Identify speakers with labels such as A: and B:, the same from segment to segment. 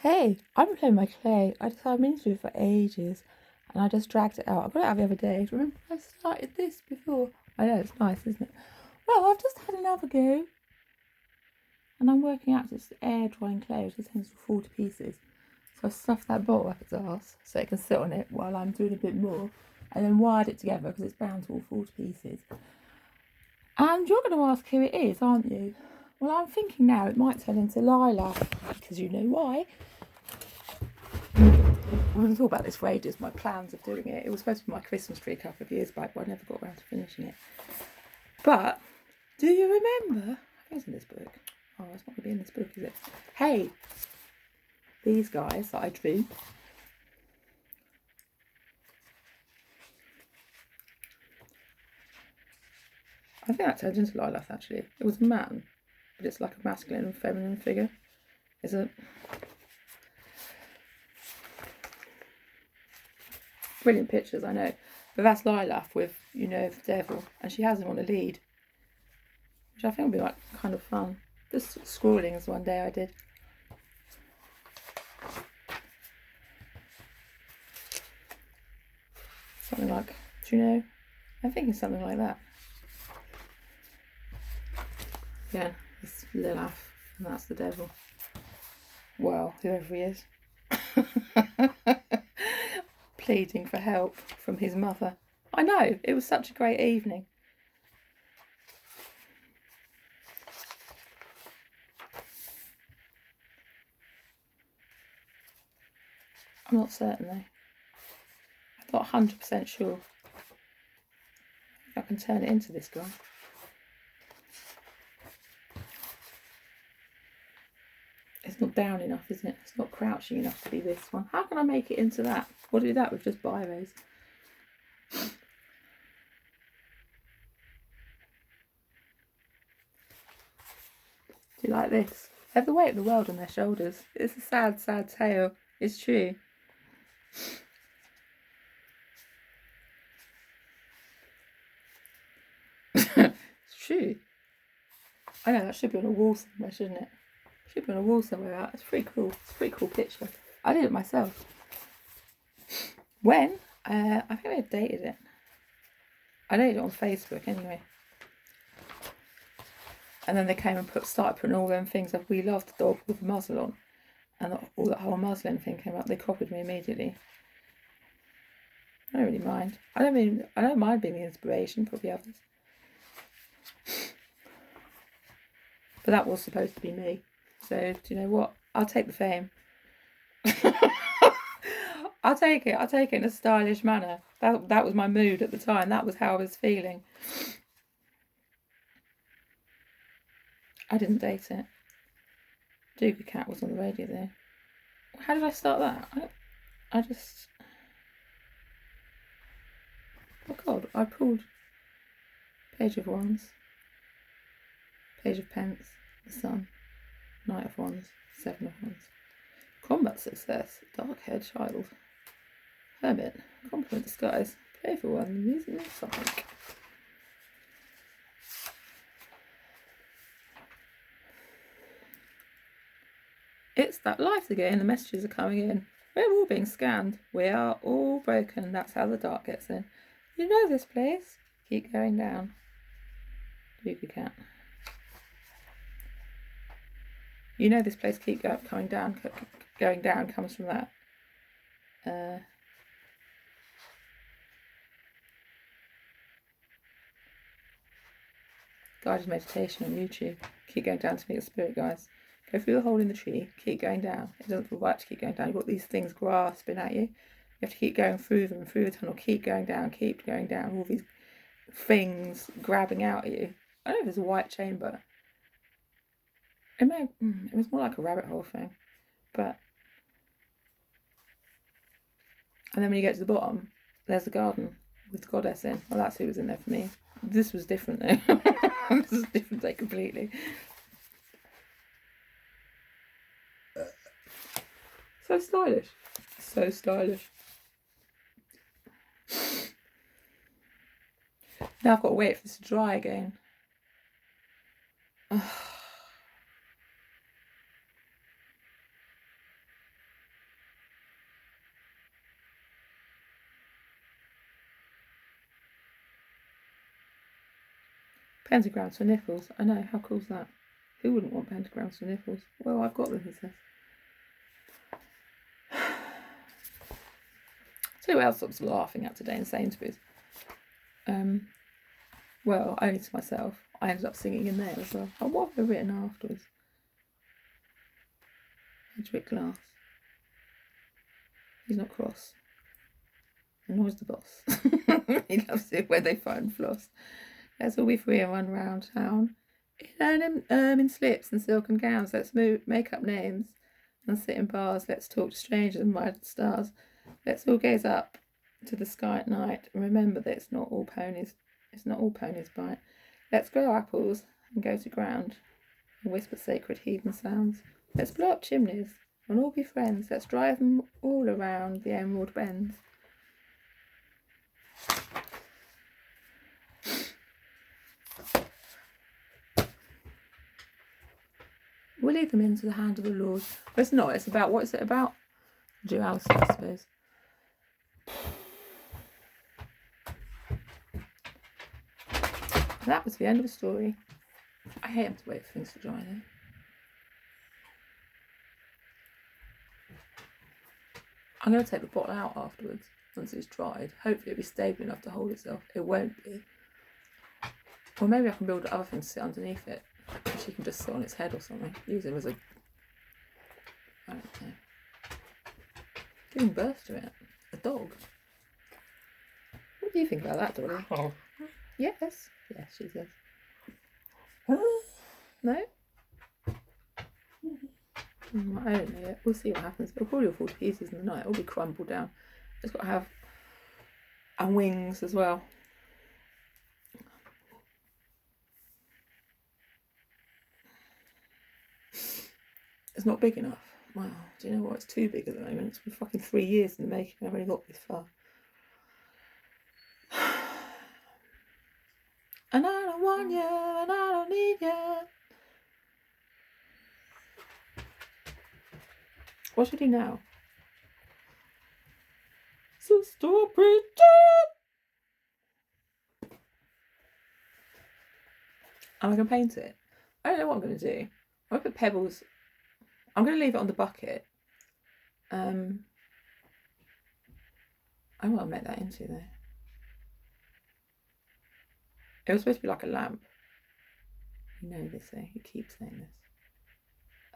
A: Hey, I've been playing my clay. I've been into it for ages and I just dragged it out. I got it out the other day. Remember I started this before? I know, it's nice, isn't it? Well, I've just had another go and I'm working out this air drying clay, which tends to fall to pieces. So I've stuffed that bottle up its arse so it can sit on it while I'm doing a bit more and then wired it together because it's bound to all fall to pieces. And you're going to ask who it is, aren't you? Well, I'm thinking now it might turn into Lila because you know why. We've been talking about this for ages, my plans of doing it. It was supposed to be my Christmas tree a couple of years back, but I never got around to finishing it. But, do you remember? I think it's in this book. Oh, it's not going to be in this book, is it? Hey, these guys that I drew. I think that turned into Lilac, actually. It was a man, but it's like a masculine and feminine figure. Is it? Brilliant pictures, I know. But that's Lilac with, you know, the devil. And she has him on a lead. Which I think would be like kind of fun. Just scrawling is one day I did. Something like, do you know? I'm thinking something like that. Yeah, it's Lilith, and that's the devil. Well, whoever he is. Pleading for help from his mother. I know, it was such a great evening. I'm not certain though. I'm not 100% sure. If I can turn it into this guy. It's not down enough, isn't it? It's not crouching enough to be this one. How can I make it into that? We'll do that with just biros. Do you like this? They have the weight of the world on their shoulders. It's a sad, sad tale. It's true. It's true. I know, that should be on a wall somewhere, shouldn't it? Should be on a wall somewhere. It's pretty cool. It's a pretty cool picture. I did it myself. When? I think I dated it. I dated it on Facebook anyway. And then they came and started putting all them things of we love the dog with the muzzle on. And all that whole muslin thing came up. They copied me immediately. I don't really mind. I don't mind being the inspiration, probably others. But that was supposed to be me. So, do you know what? I'll take the fame. I'll take it. I'll take it in a stylish manner. That was my mood at the time. That was how I was feeling. I didn't date it. Doogly Cat was on the radio there. How did I start that? I just... Oh God, I pulled Page of Wands, Page of Pence, the Sun, Knight of Wands, Seven of Wands. Combat success, dark-haired child. Hermit, compliment disguise, playful one, using something. It's that light again, the messages are coming in. We're all being scanned. We are all broken. That's how the dark gets in. You know this place. Keep going down. Doogly Cat. You know this place, keep going down. Going down comes from that. Guided meditation on YouTube. Keep going down to meet your spirit guides. Go through the hole in the tree. Keep going down. It doesn't feel right to keep going down. You've got these things grasping at you. You have to keep going through them, through the tunnel. Keep going down. Keep going down. All these things grabbing out at you. I don't know if it's a white chamber. It was more like a rabbit hole thing. But... And then when you get to the bottom, there's a garden with the goddess in. Well, that's who was in there for me. This was different though. This is a different day completely. So stylish. So stylish. Now I've got to wait for this to dry again. Pentagrams for nipples. I know, how cool's that? Who wouldn't want pentagrams for nipples? Well, I've got them, he says. So who else I was laughing at today in Sainsbury's? Well, only to myself. I ended up singing in there as well. Oh, what have I written afterwards? Hedgwick Glass. He's not cross. And nor is the boss. He loves it when they find floss. Let's all be free and run round town in slips and silken gowns. Let's make up names and sit in bars. Let's talk to strangers and ride the stars. Let's all gaze up to the sky at night and remember that it's not all ponies bite. Let's grow apples and go to ground and whisper sacred heathen sounds. Let's blow up chimneys and all be friends. Let's drive them all around the emerald bends. We'll lead them into the hand of the Lord. But it's not. It's about, what is it about? Duality, I suppose. That was the end of the story. I hate having to wait for things to dry though. I'm going to take the bottle out afterwards once it's dried. Hopefully it'll be stable enough to hold itself. It won't be. Or maybe I can build other things to sit underneath it. She can just sit on its head or something. Use him as a... I don't know. Giving birth to it. A dog. What do you think about that, Dolly?
B: Oh.
A: Yes. Yes, she says. No? I don't know yet. We'll see what happens. It'll probably all fall to pieces in the night. It'll be crumbled down. It's got to have... and wings as well. It's not big enough. Wow, do you know what? It's too big at the moment. It's been fucking 3 years in the making. I've only got this far. And I don't want you, and I don't need you. What should I do now? So stop pretending. Am I going to paint it? I don't know what I'm going to do. I'm going to put pebbles. I'm going to leave it on the bucket. I want to make that into though. It was supposed to be like a lamp. You know this though. You keep saying this.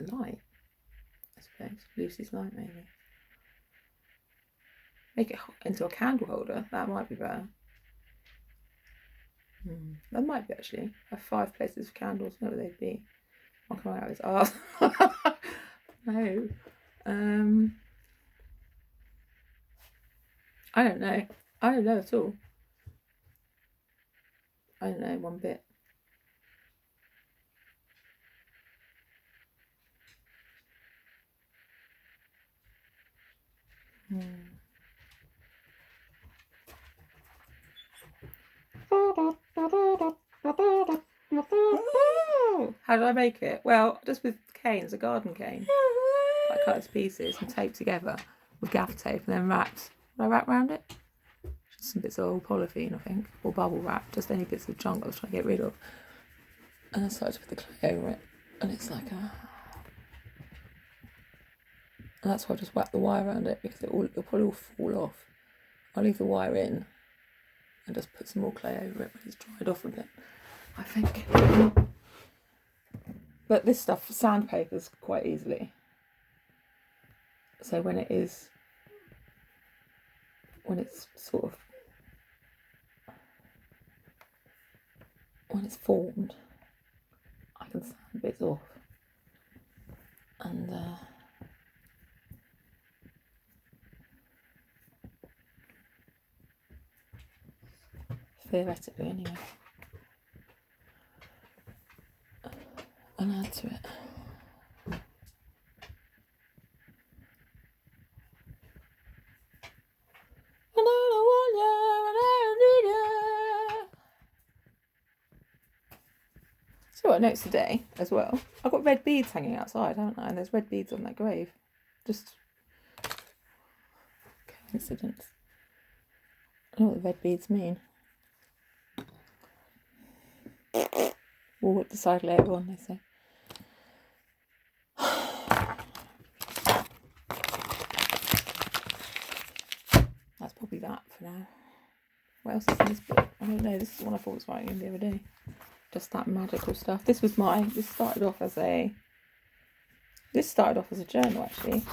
A: A light, I suppose. Lucy's light maybe. Make it into a candle holder. That might be better. That might be actually. Have 5 places for candles. What would they be? One coming out of his arse. No. I don't know. I don't know at all. I don't know one bit. How did I make it? Well, just with canes, a garden cane. I cut it to pieces and taped together with gaff tape and then wrapped. Did I wrap around it? Just some bits of old polythene, I think, or bubble wrap, just any bits of junk I was trying to get rid of. And I started to put the clay over it, and it's like a... And that's why I just whacked the wire around it, because it'll probably all fall off. I'll leave the wire in and just put some more clay over it when it's dried off a bit, I think. But this stuff sandpapers quite easily. So when it's sort of, when it's formed, I can sand bits off. And theoretically anyway. And add to it. And I don't want you, and I don't need you. So what, next today as well, I've got red beads hanging outside, haven't I? And there's red beads on that grave. Just coincidence. I don't know what the red beads mean. We'll decide later on, they say. That's probably that for now. What else is in this book? I don't know. This is one I thought was writing in the other day. Just that magical stuff. This started off as a journal, actually.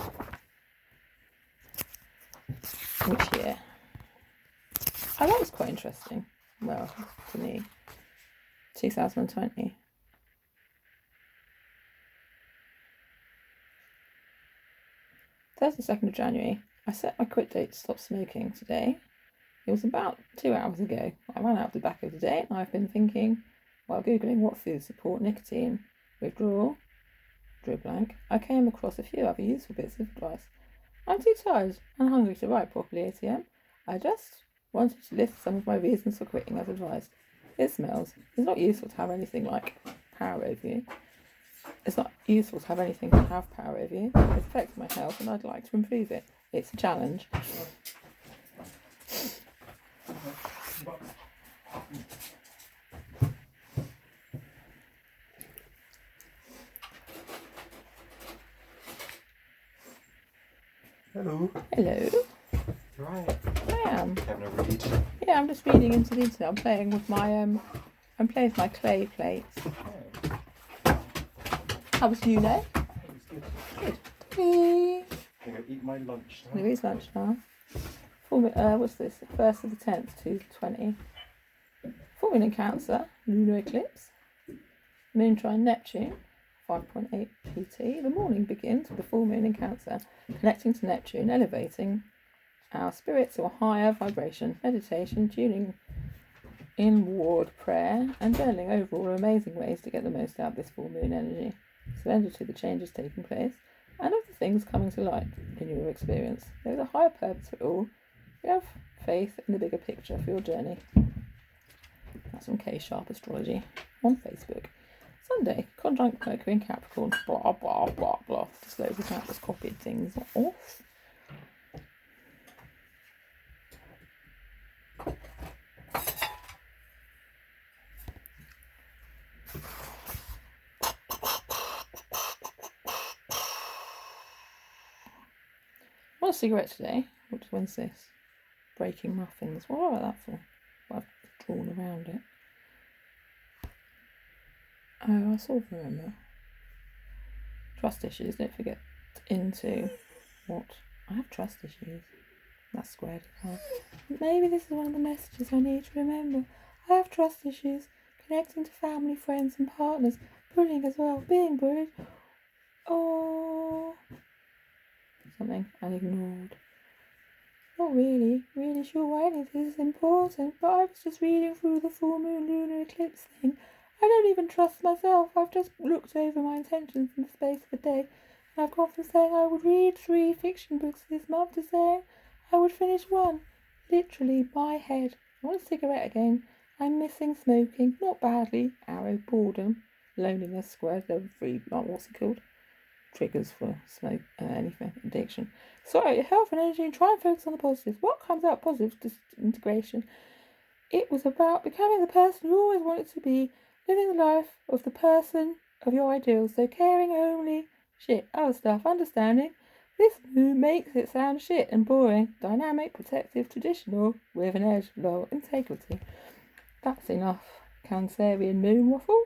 A: Which year? Oh, that was quite interesting. Well, to me. 2020. Thursday, 2nd of January. I set my quit date to stop smoking today. It was about 2 hours ago. I ran out of the back of the day and I've been thinking, while Googling what foods support nicotine withdrawal, drew blank, I came across a few other useful bits of advice. I'm too tired and hungry to write properly, ATM. I just wanted to list some of my reasons for quitting as advised. It smells. It's not useful to have anything like power over you. It's not useful to have anything to have power over you. It's affecting my health and I'd like to improve it. It's a challenge.
B: Hello.
A: Hello.
B: Right.
A: I am.
B: Having a read.
A: Yeah, I'm just reading into the internet. I'm playing with my clay plates.
B: Okay.
A: How was you, Nate?
B: That was good.
A: Good.
B: I'm going to eat my lunch now.
A: There is lunch now. What's this? 1st of the 10th, 2020. Full moon in Cancer, lunar eclipse. Moon trine Neptune, 5.8 PT. The morning begins with the full moon in Cancer, connecting to Neptune, elevating our spirit to a higher vibration. Meditation, tuning inward prayer, and journaling overall are amazing ways to get the most out of this full moon energy. Surrender to the changes taking place and of the things coming to light in your experience. There is a higher purpose for it all. You have faith in the bigger picture for your journey. That's from K Sharp Astrology on Facebook. Sunday, conjunct Mercury in Capricorn. Blah, blah, blah, blah. Just loads of just copied things off. I want a cigarette today. When's this? Breaking muffins. What do I like that for? Well, I've drawn around it. Oh, I sort of remember. Trust issues. Don't forget into what? I have trust issues. That's squared. Maybe this is one of the messages I need to remember. I have trust issues. Connecting to family, friends and partners. Bullying as well. Being bullied. Oh. Something I ignored. Not really sure why any of this is important, but I was just reading through the full moon lunar eclipse thing. I don't even trust myself. I've just looked over my intentions in the space of a day, and I've gone from saying I would read 3 fiction books this month to saying I would finish 1. Literally, my head. I want a cigarette again. I'm missing smoking, not badly. Arrow, boredom, loneliness, squared, what's it called? Triggers for smoke, anything, addiction. So, health and energy, and try and focus on the positives. What comes out positive? Disintegration. It was about becoming the person you always wanted to be, living the life of the person of your ideals. So, caring only, shit, other stuff, understanding. This moon makes it sound shit and boring. Dynamic, protective, traditional, with an edge, low integrity. That's enough Cancerian moon waffle.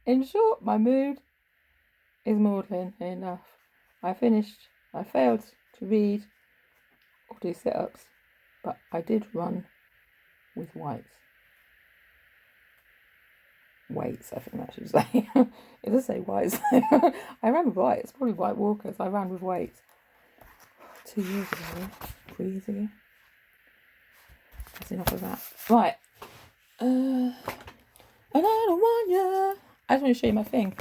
A: In short, my mood is maudlin enough. I failed to read or do sit-ups, but I did run with weights, I think that should say. It does say weights. I ran with weights, probably White Walkers. I ran with weights 2 years ago, 3 years ago. That's enough of that. Right. Another 1 year. I just want to show you my thing.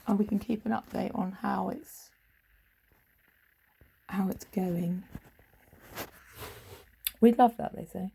A: And we can keep an update on how it's going. We'd love that, they say.